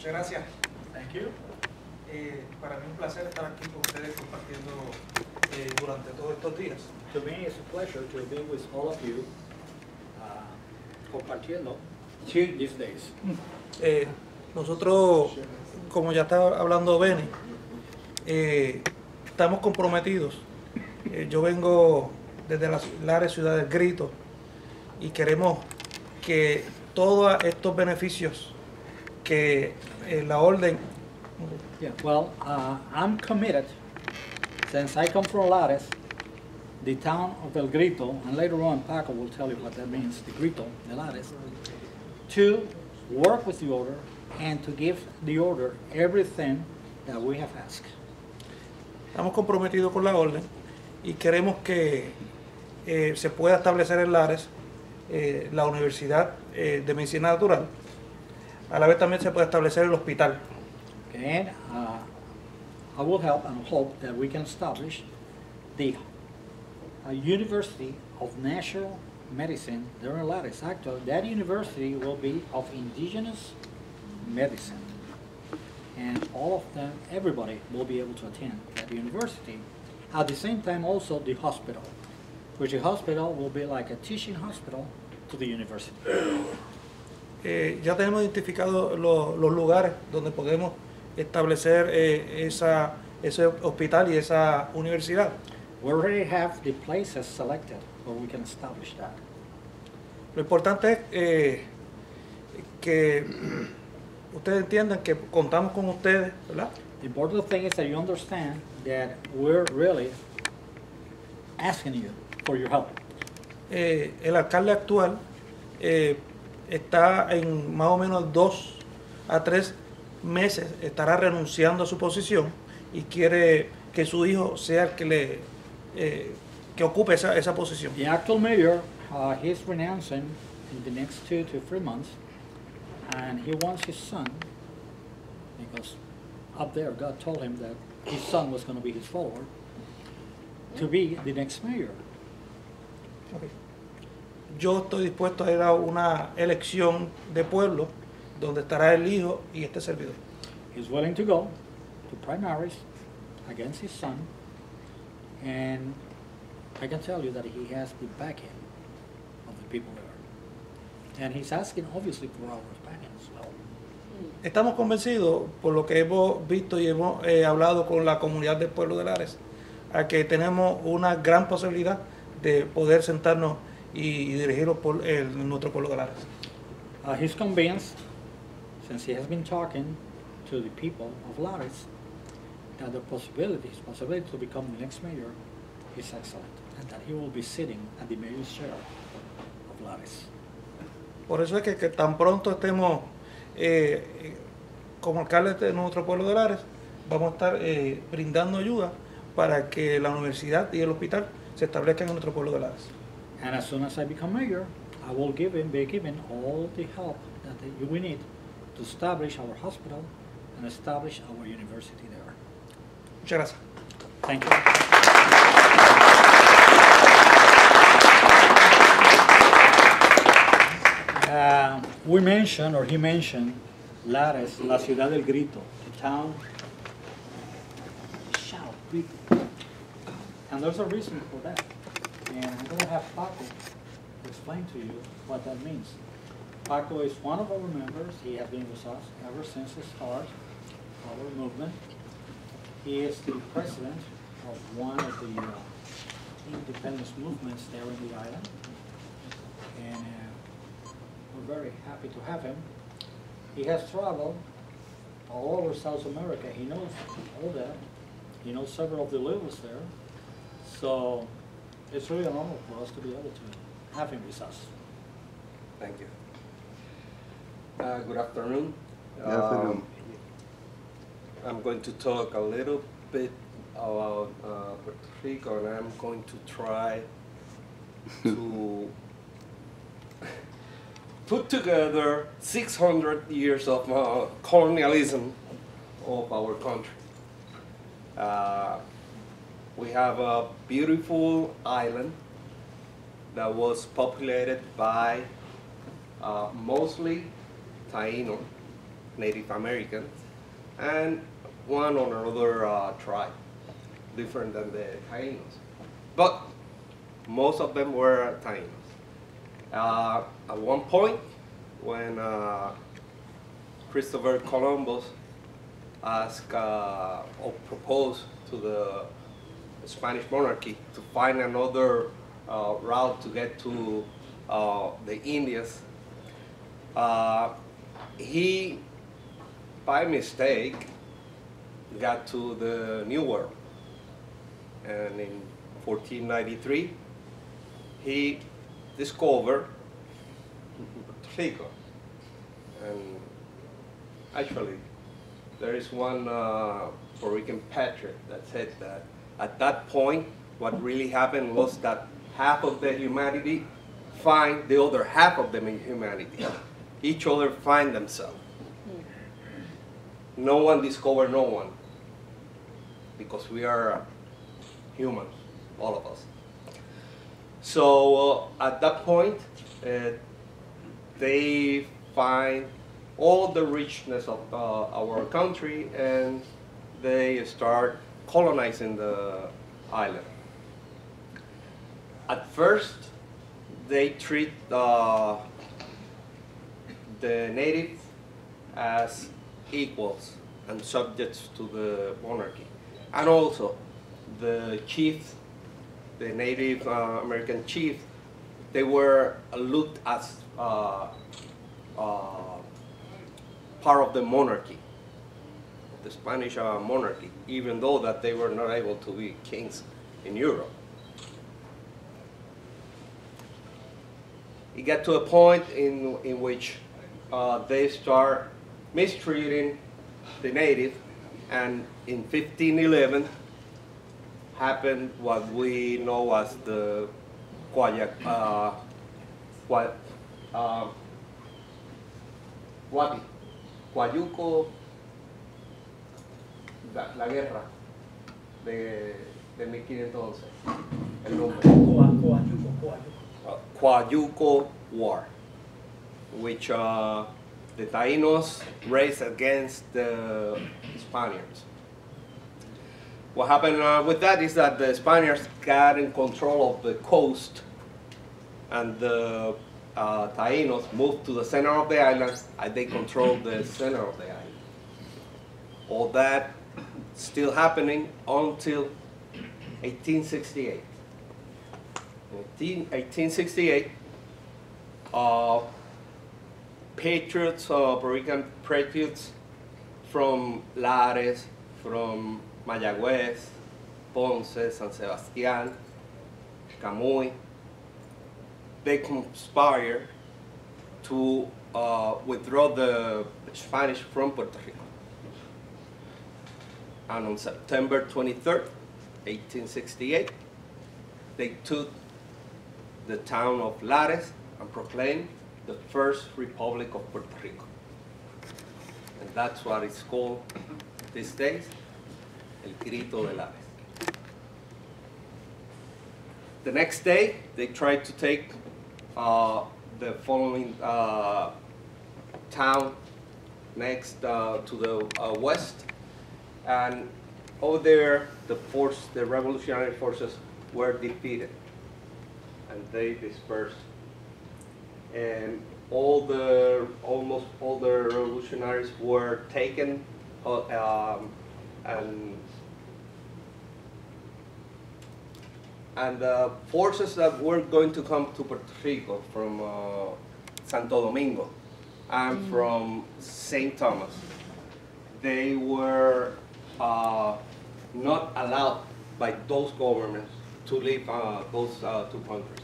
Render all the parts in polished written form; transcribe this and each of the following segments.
Muchas gracias. Thank you. Para mí un placer estar aquí con ustedes compartiendo durante todos estos días. To me, it's a pleasure to be with all of you, compartiendo these days. Nosotros, como ya estaba hablando Benny, estamos comprometidos. Yo vengo desde la Lares, ciudad del Grito, y queremos que todos estos beneficios que la orden... Yeah, well, I'm committed, since I come from Lares, the town of El Grito, and later on Paco will tell you what that means, the Grito, the Lares, to work with the order and to give the order everything that we have asked. Estamos comprometidos con la orden y queremos que se pueda establecer en Lares la Universidad de Medicina Natural. A la vez también se puede establecer el hospital. And I will help and hope that we can establish the University of Natural Medicine there in Lares. Actually, that university will be of indigenous medicine. And all of them, everybody will be able to attend that university. At the same time, also the hospital, which the hospital will be like a teaching hospital to the university. Ya tenemos identificados los lugares donde podemos establecer ese hospital y esa universidad. We already have the places selected where we can establish that. Lo importante es que ustedes entiendan que contamos con ustedes, ¿verdad? The important thing is that you understand that we're really asking you for your help. El alcalde actual está en más o menos 2 a 3 meses, estará renunciando a su posición y quiere que su hijo sea el que ocupe esa posición. The actual mayor, he's renouncing in the next 2 to 3 months, and he wants his son, because up there God told him that his son was going to be his follower, to be the next mayor. Okay. Yo estoy dispuesto a ir a una elección de pueblo donde estará el hijo y este servidor. He's willing to go to primaries against his son, and I can tell you that he has the backing of the people there. And he's asking obviously for our backing as well. Estamos convencidos, por lo que hemos visto y hemos hablado con la comunidad del pueblo de Lares, a que tenemos una gran posibilidad de poder sentarnos y dirigirnos por nuestro pueblo de Lares. He's convinced, since he has been talking to the people of Lares, that the possibility to become the next mayor is excellent, and that he will be sitting at the mayor's chair of Lares. Por eso es que tan pronto estemos como alcaldes de nuestro pueblo de Lares, vamos a estar brindando ayuda para que la universidad y el hospital se establezcan en nuestro pueblo de Lares. And as soon as I become mayor, I will be given all the help that we need to establish our hospital and establish our university there. Muchas gracias. Thank you. We mentioned, or he mentioned, Lares, la ciudad del grito, the town. Shout, grito. And there's a reason for that. And I'm going to have Paco explain to you what that means. Paco is one of our members. He has been with us ever since the start of our movement. He is the president of one of the independence movements there in the island. And we're very happy to have him. He has traveled all over South America. He knows all that. He knows several of the levels there. So it's really an honor for us to be able to have him with us. Thank you. Good afternoon. Good afternoon. I'm going to talk a little bit about Puerto Rico, and I'm going to try to put together 600 years of colonialism of our country. We have a beautiful island that was populated by mostly Taino, Native Americans, and one on another tribe, different than the Taínos. But most of them were Taínos. At one point, when Christopher Columbus asked or proposed to the Spanish monarchy to find another route to get to the Indians, he, by mistake, got to the New World. And in 1493, he discovered Puerto Rico. And actually, there is one Puerto Rican patriot that said that at that point, what really happened was that half of the humanity find the other half of them in humanity. Each other find themselves. No one discovered no one, because we are humans, all of us. So at that point, they find all the richness of our country, and they start colonizing the island. At first, they treat the natives as equals and subjects to the monarchy. And also, the chiefs, the Native American chiefs, they were looked as part of the monarchy, the Spanish monarchy, even though that they were not able to be kings in Europe. It got to a point in which they start mistreating the native, and in 1511 happened what we know as the Guayuco, la guerra de 1511, el nombre. Coayuco War, which the Taínos raised against the Spaniards. What happened with that is that the Spaniards got in control of the coast, and the Taínos moved to the center of the island, and they controlled the center of the island. All that still happening until 1868. In 1868, patriots, Puerto Rican patriots from Lares, from Mayagüez, Ponce, San Sebastián, Camuy, they conspired to withdraw the Spanish from Puerto Rico. And on September 23rd, 1868, they took the town of Lares and proclaimed the first Republic of Puerto Rico. And that's what it's called these days, El Grito de Lares. The next day, they tried to take the following town next to the west, and over there, the revolutionary forces were defeated, and they dispersed. And almost all the revolutionaries were taken, and the forces that were going to come to Puerto Rico from Santo Domingo and from St. Thomas, they were not allowed by those governments to leave those two countries.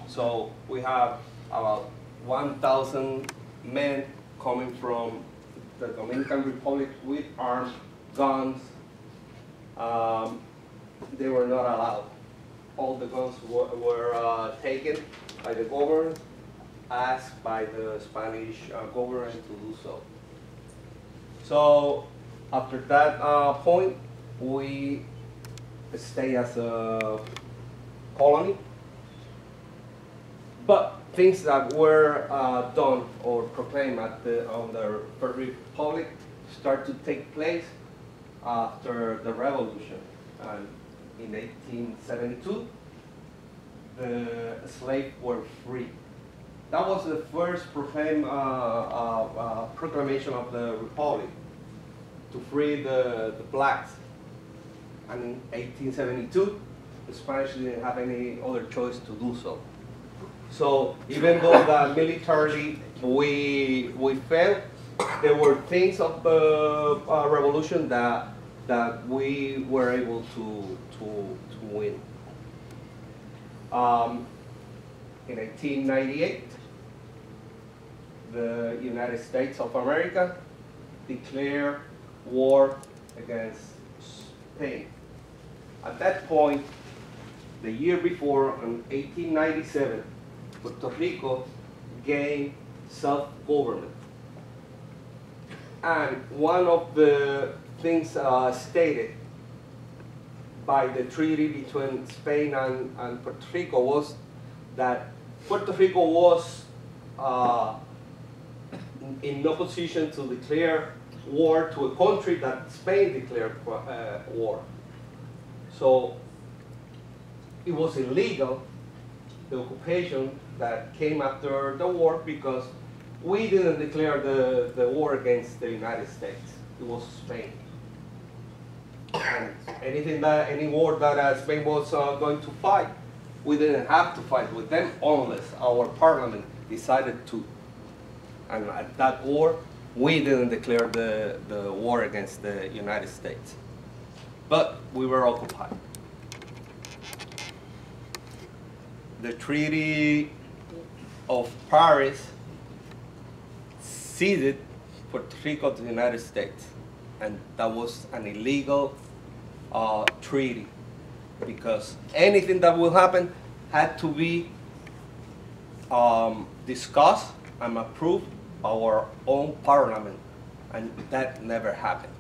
So we have about 1,000 men coming from the Dominican Republic with arms, guns. They were not allowed. All the guns were taken by the government, asked by the Spanish government to do so. So after that point, we stay as a colony. But things that were done or proclaimed on the Puerto Republic start to take place after the revolution. In 1872, the slaves were free. That was the first proclamation of the Republic, to free the blacks. And in 1872, the Spanish didn't have any other choice to do so. So even though that militarily we failed, there were things of the revolution that we were able to win. In 1898, the United States of America declared war against Spain. At that point, the year before, in 1897, Puerto Rico gained self-government. And one of the things stated by the treaty between Spain and Puerto Rico was that Puerto Rico was in no position to declare war to a country that Spain declared war. So it was illegal, the occupation that came after the war, because we didn't declare the war against the United States. It was Spain. And any war that Spain was going to fight, we didn't have to fight with them unless our parliament decided to. And at that war, we didn't declare the war against the United States. But we were occupied. The Treaty of Paris ceded Puerto Rico to the United States. And that was an illegal treaty, because anything that will happen had to be discussed and approved by our own parliament, and that never happened.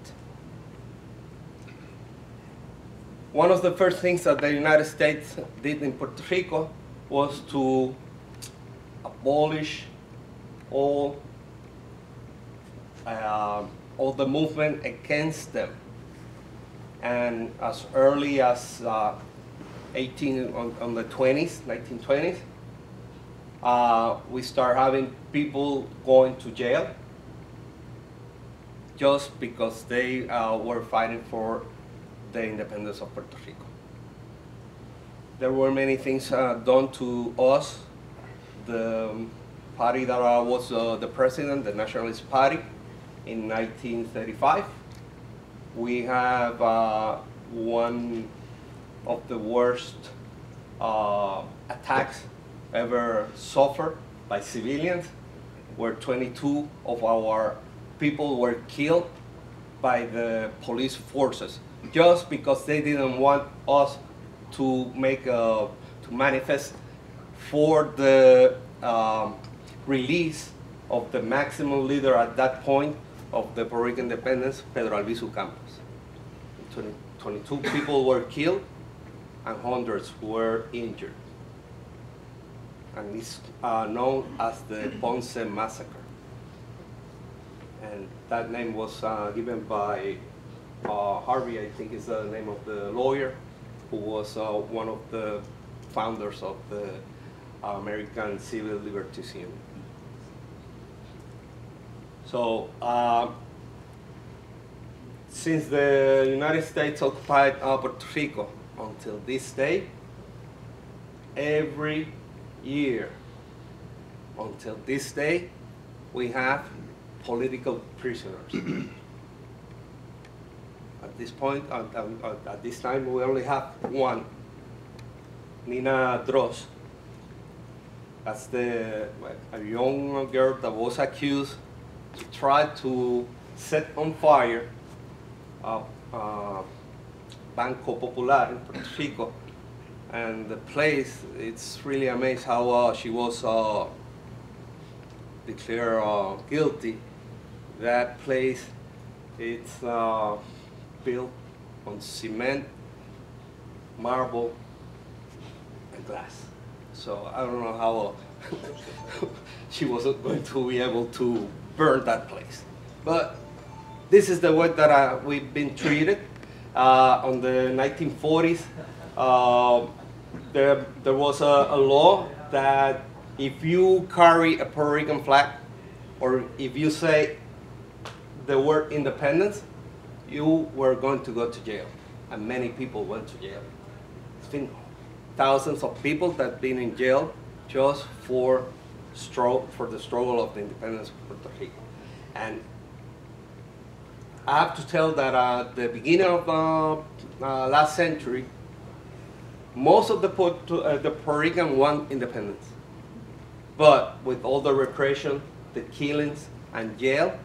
One of the first things that the United States did in Puerto Rico was to abolish all the movement against them. And as early as 1920s, we start having people going to jail just because they were fighting for the independence of Puerto Rico. There were many things done to us. The party that was the president, the Nationalist Party, in 1935. We have one of the worst attacks ever suffered by civilians, where 22 of our people were killed by the police forces just because they didn't want us to manifest for the release of the maximum leader at that point of the Puerto Rican independence, Pedro Albizu Campos. 22 people were killed and hundreds were injured. And it's known as the Ponce Massacre. And that name was given by Harvey, I think is the name of the lawyer, who was one of the founders of the American Civil Liberties Union. So, since the United States occupied Puerto Rico until this day, every year until this day, we have political prisoners. At this point, at this time, we only have one, Nina Dross. That's a young girl that was accused to try to set on fire Banco Popular in Puerto Rico. And the place, it's really amazing how she was declared guilty. That place, it's built on cement, marble, and glass. So I don't know she wasn't going to be able to burn that place. But this is the way that we've been treated. On the 1940s, there was a law that if you carry a Puerto Rican flag, or if you say the word independence, you were going to go to jail. And many people went to jail. It's been thousands of people that have been in jail just for the struggle of the independence of Puerto Rico. And I have to tell that at the beginning of last century, most of the Puerto Rican want independence. But with all the repression, the killings, and jail,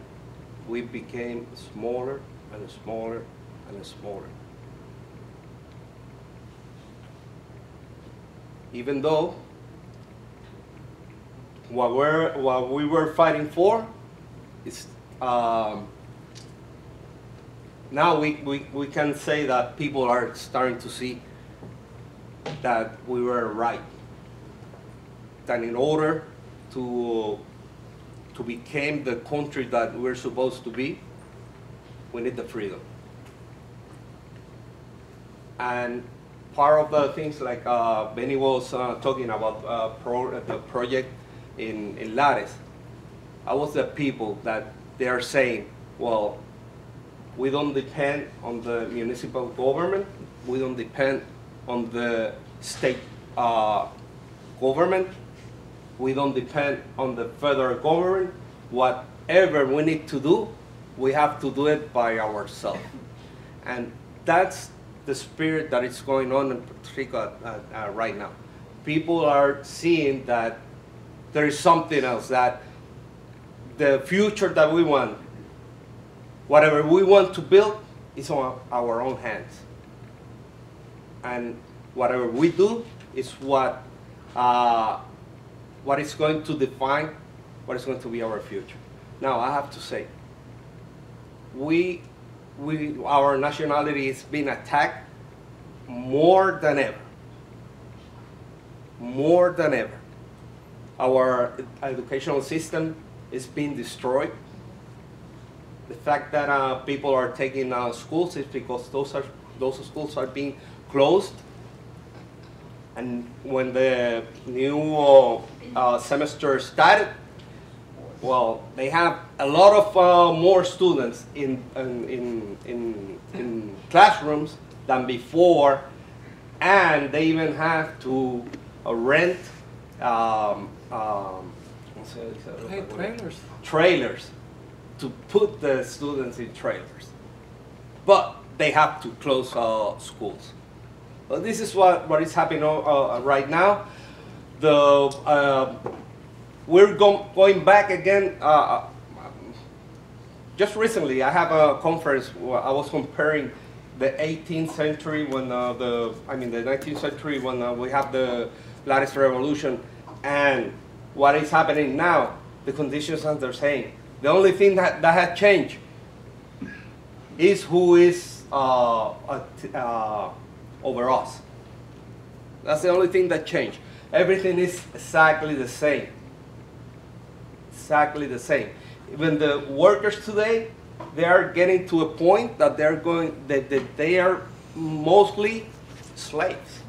we became smaller and smaller and smaller. Even though what we were fighting for is now we can say that people are starting to see that we were right. That in order to become the country that we're supposed to be, we need the freedom. And part of the things like Benny was talking about the project in Lares, I was the people that they are saying, well, we don't depend on the municipal government, we don't depend on the state government, we don't depend on the federal government. Whatever we need to do, we have to do it by ourselves. And that's the spirit that is going on in Puerto Rico right now. People are seeing that there is something else, that the future that we want, whatever we want to build, is on our own hands. And whatever we do is what is going to define what is going to be our future. Now, I have to say, our nationality is being attacked more than ever. More than ever. Our educational system is being destroyed. The fact that people are taking schools is because those schools are being closed. And when the new semester started, well, they have a lot of more students in classrooms than before, and they even have to rent trailers to put the students in trailers. But they have to close schools. So this is what is happening right now. We're going back again. Just recently, I have a conference where I was comparing the 18th century when the 19th century when we have the Lares Revolution, and what is happening now. The conditions as they're saying. The only thing that has changed is who is over us. That's the only thing that changed. Everything is exactly the same. Exactly the same. Even the workers today, they are getting to a point that they are mostly slaves.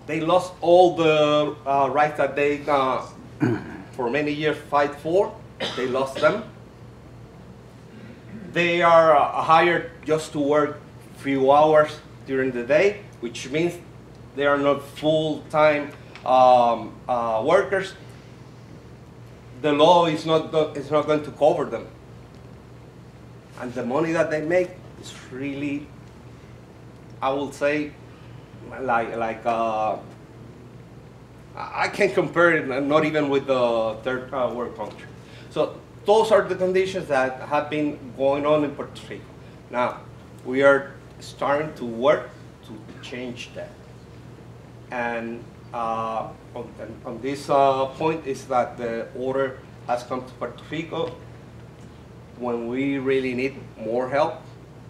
They lost all the rights that they for many years fight for. They lost them. They are hired just to work few hours during the day, which means they are not full-time workers. The law is not going to cover them. And the money that they make is really, I would say, like I can't compare it, not even with the third world country. So those are the conditions that have been going on in Puerto Rico. Now, we are starting to work to change that. And on this point is that the order has come to Puerto Rico when we really need more help,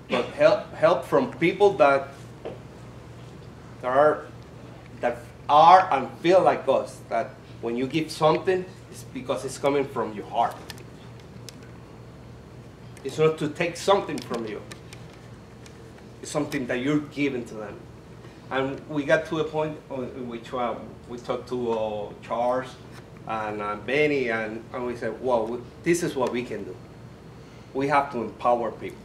but help from people that are and feel like us, that when you give something, it's because it's coming from your heart. It's not to take something from you. It's something that you're giving to them. And we got to a point in which we talked to Charles and Benny, and we said, well, this is what we can do. We have to empower people.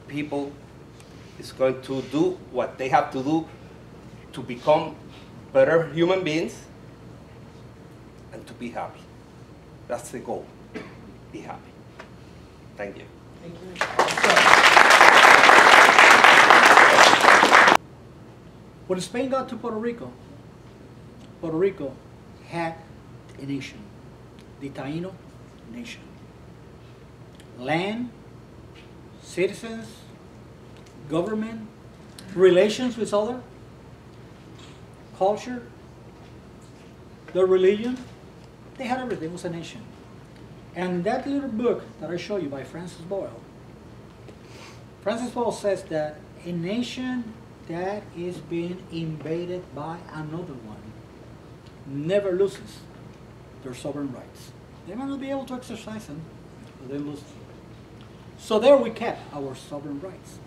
People is going to do what they have to do to become better human beings and to be happy. That's the goal. Be happy. Thank you. Thank you. When Spain got to Puerto Rico had a nation, the Taino nation. Land, citizens, government, relations with other, culture, the religion, they had everything. It was a nation. And that little book that I show you by Francis Boyle says that a nation that is being invaded by another one never loses their sovereign rights. They might not be able to exercise them, but they lose them. So there we kept our sovereign rights.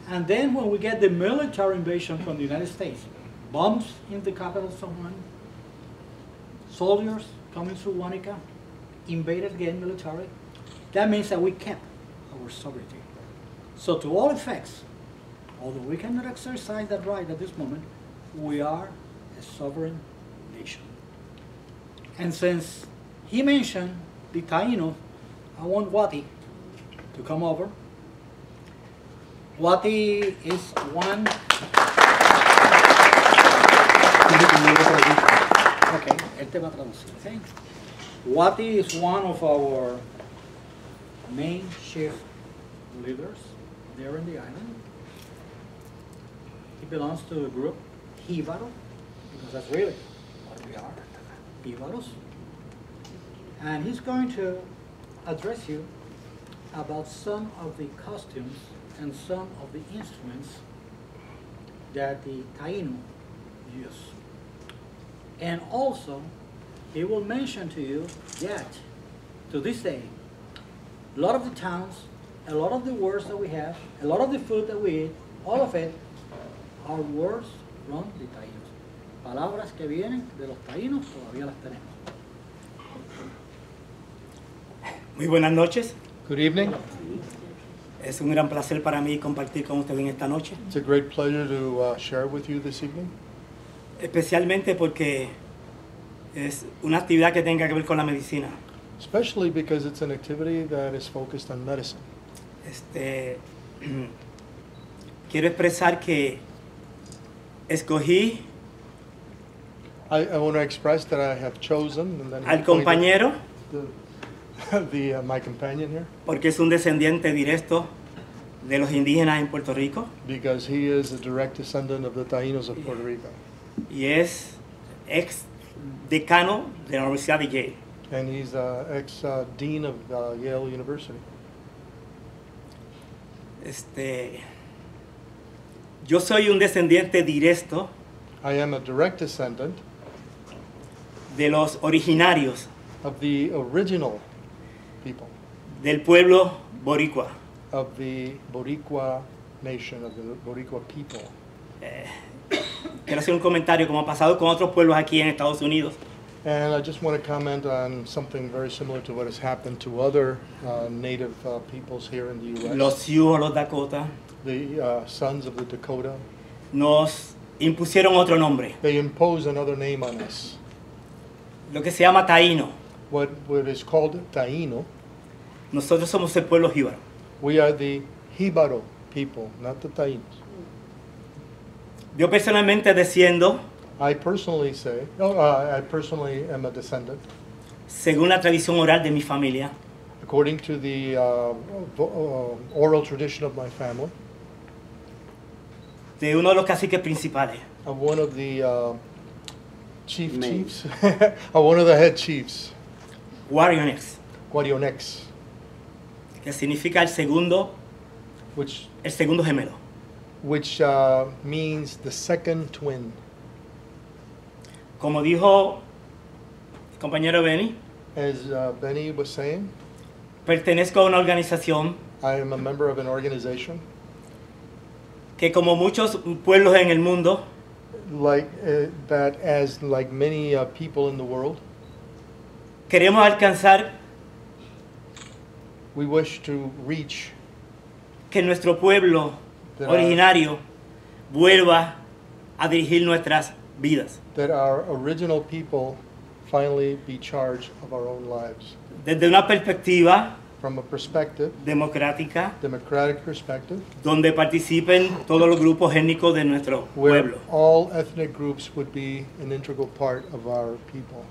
And then when we get the military invasion from the United States, bombs in the capital of San Juan, soldiers coming through Guanica, invaded again military, that means that we kept our sovereignty. So to all effects, although we cannot exercise that right at this moment, we are a sovereign nation. And since he mentioned the Taino, I want Wati to come over. Wati is one. Okay, él te va a traducir. Okay? Wati is one of our main chief leaders there in the island. He belongs to the group Jíbaro, because that's really what we are, Jíbaros. And he's going to address you about some of the costumes and some of the instruments that the Taino use. And also, he will mention to you that, to this day, a lot of the towns, a lot of the words that we have, a lot of the food that we eat, all of it are words from the Taínos. Palabras que vienen de los Taínos, todavía las tenemos. Muy buenas noches. Good evening. Es un gran placer para mí compartir con ustedes en esta noche. It's a great pleasure to share with you this evening, Especialmente porque es una actividad que tenga que ver con la medicina. especially because it's an activity that is focused on medicine. Quiero expresar que escogí I want to express that I have chosen and then al compañero my companion here porque es un descendiente directo de los indígenas en Puerto Rico because he is a direct descendant of the Taínos of Puerto Rico, y es ex decano de la Universidad de Yale. and he's ex-dean of Yale University. Yo soy un descendiente directo I am a direct descendant de los originarios of the original people, del pueblo boricua. of the Boricua nation, of the Boricua people. Quiero hacer un comentario como ha pasado con otros pueblos aquí en Estados Unidos. And I just want to comment on something very similar to what has happened to other native peoples here in the U.S. Los Sioux o los Dakota The sons of the Dakota, nos impusieron otro nombre, they impose another name on us. lo que se llama taíno. What is called Taíno, Nosotros somos el pueblo jíbaro. we are the Jíbaro people, not the Taínos. Yo personalmente desciendo, I personally am a descendant, según la tradición oral de mi familia, according to the oral tradition of my family, de uno de los caciques principales, of one of the chiefs, of one of the head chiefs, Guarionex, Guarionex, que significa el segundo which gemelo. means the second twin. Como dijo el compañero Benny, As Benny was saying, pertenezco a una organización I am a member of an organization que, como muchos pueblos en el mundo, that, as like many people in the world, queremos alcanzar we wish to reach que nuestro pueblo that originario vuelva a dirigir nuestras vidas. that our original people finally be charged of our own lives. Desde una perspectiva From a perspective, democrática, democratic perspective, donde participen todos los grupos étnicos de nuestro where pueblo. all ethnic groups would be an integral part of our people.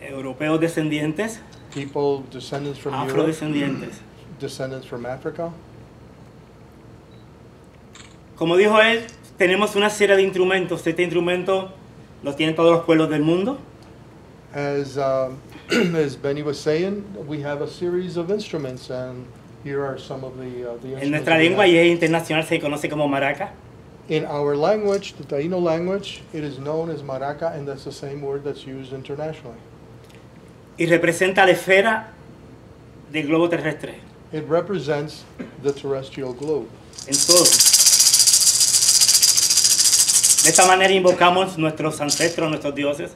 Europeos descendientes, People, descendants from Europe, afrodescendientes. descendants from Africa. Como dijo él, tenemos una serie de instrumentos. Este instrumento lo tienen todos los pueblos del mundo. As as Benny was saying, we have a series of instruments, and here are some of the instruments. En nuestra that we lengua have. y es internacional se conoce como maraca. In our language, the Taino language, it is known as maraca, and that's the same word that's used internationally. Y representa la esfera del globo terrestre. It represents the terrestrial globe. En todo. De esta manera invocamos nuestros ancestros, nuestros dioses.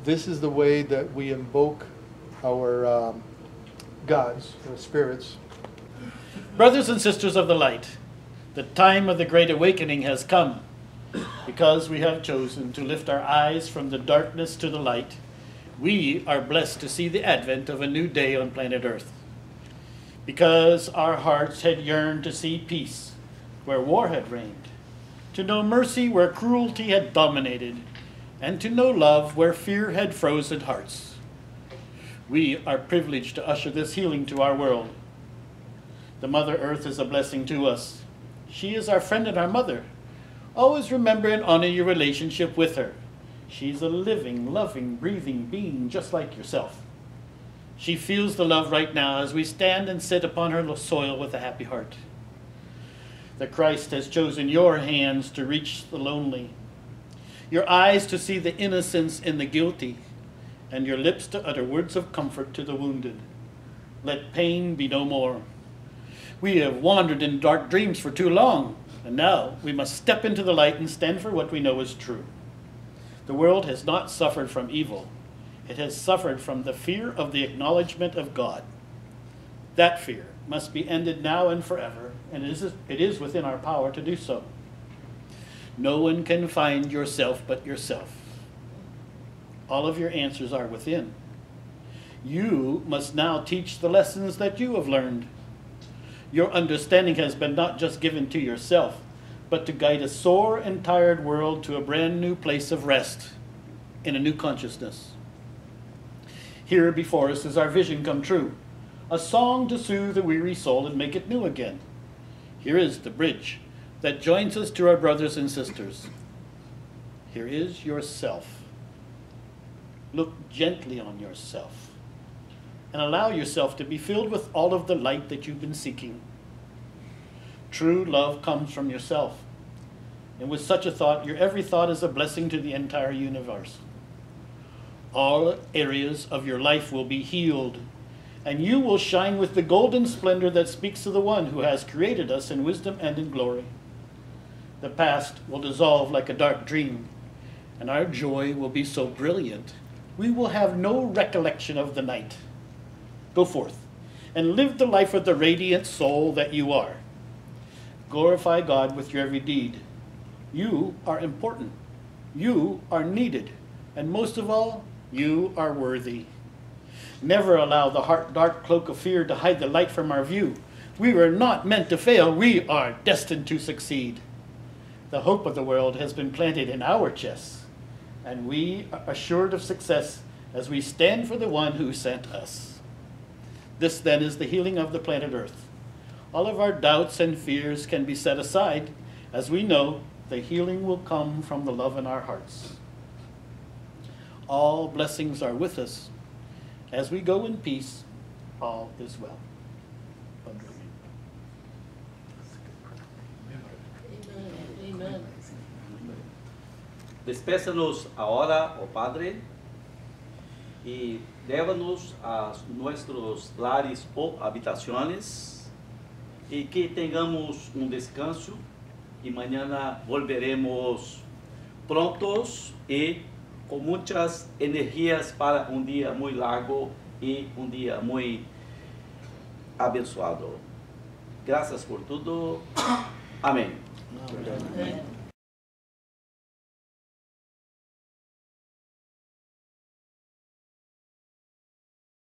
This is the way that we invoke our gods, or spirits. Brothers and sisters of the light, the time of the great awakening has come, because we have chosen to lift our eyes from the darkness to the light. We are blessed to see the advent of a new day on planet Earth. Because our hearts had yearned to see peace where war had reigned, to know mercy where cruelty had dominated, and to know love where fear had frozen hearts. We are privileged to usher this healing to our world. The Mother Earth is a blessing to us. She is our friend and our mother. Always remember and honor your relationship with her. She's a living, loving, breathing being just like yourself. She feels the love right now as we stand and sit upon her soil with a happy heart. The Christ has chosen your hands to reach the lonely, your eyes to see the innocence in the guilty, and your lips to utter words of comfort to the wounded. Let pain be no more. We have wandered in dark dreams for too long, and now we must step into the light and stand for what we know is true. The world has not suffered from evil. It has suffered from the fear of the acknowledgement of God. That fear must be ended now and forever, and it is within our power to do so. No one can find yourself but yourself. All of your answers are within. You must now teach the lessons that you have learned. Your understanding has been not just given to yourself, but to guide a sore and tired world to a brand new place of rest in a new consciousness. Here before us is our vision come true, a song to soothe a weary soul and make it new again. Here is the bridge that joins us to our brothers and sisters. Here is yourself. Look gently on yourself and allow yourself to be filled with all of the light that you've been seeking. True love comes from yourself. And with such a thought, your every thought is a blessing to the entire universe. All areas of your life will be healed, and you will shine with the golden splendor that speaks of the one who has created us in wisdom and in glory. The past will dissolve like a dark dream, and our joy will be so brilliant, we will have no recollection of the night. Go forth and live the life of the radiant soul that you are. Glorify God with your every deed. You are important. You are needed. And most of all, you are worthy. Never allow the dark cloak of fear to hide the light from our view. We were not meant to fail. We are destined to succeed. The hope of the world has been planted in our chests, and we are assured of success as we stand for the one who sent us. This then is the healing of the planet Earth. All of our doubts and fears can be set aside as we know the healing will come from the love in our hearts. All blessings are with us. As we go in peace, all is well. Amen. Despeça-nos agora, ó Padre, e leva-nos a nossos lares ou habitações, e que tenhamos um descanso, e amanhã volveremos prontos e com muitas energias para um dia muito largo e um dia muito abençoado. Graças por tudo. Amém. Amém.